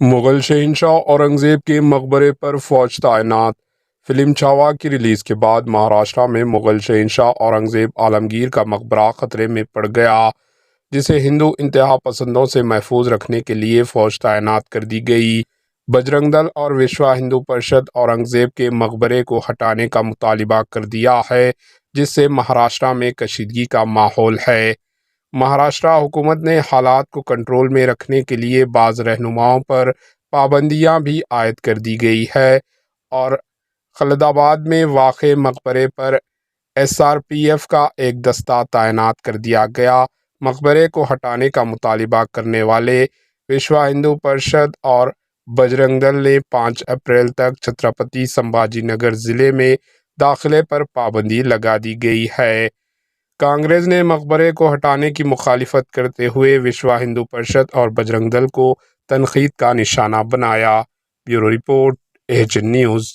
مغل شہنشاہ اورنگزیب کے مقبرے پر فوج تعینات۔ فلم چھاوا کی ریلیز کے بعد مہاراشٹرا میں مغل شہنشاہ اورنگزیب عالمگیر کا مقبرہ خطرے میں پڑ گیا، جسے ہندو انتہا پسندوں سے محفوظ رکھنے کے لیے فوج تعینات کر دی گئی۔ بجرنگ دل اور وشوا ہندو پریشد اورنگزیب کے مقبرے کو ہٹانے کا مطالبہ کر دیا ہے، جس سے مہاراشٹرا میں کشیدگی کا ماحول ہے۔ مہاراشٹرا حکومت نے حالات کو کنٹرول میں رکھنے کے لیے بعض رہنماؤں پر پابندیاں بھی عائد کر دی گئی ہے اور خالد آباد میں واقع مقبرے پر SRPF کا ایک دستہ تعینات کر دیا گیا۔ مقبرے کو ہٹانے کا مطالبہ کرنے والے وشوا ہندو پریشد اور بجرنگ دل نے 5 اپریل تک چھترپتی سمبھاجی نگر ضلع میں داخلے پر پابندی لگا دی گئی ہے۔ کانگریس نے مقبرے کو ہٹانے کی مخالفت کرتے ہوئے وشوا ہندو پریشد اور بجرنگ دل کو تنقید کا نشانہ بنایا۔ Bureau report, AHN news.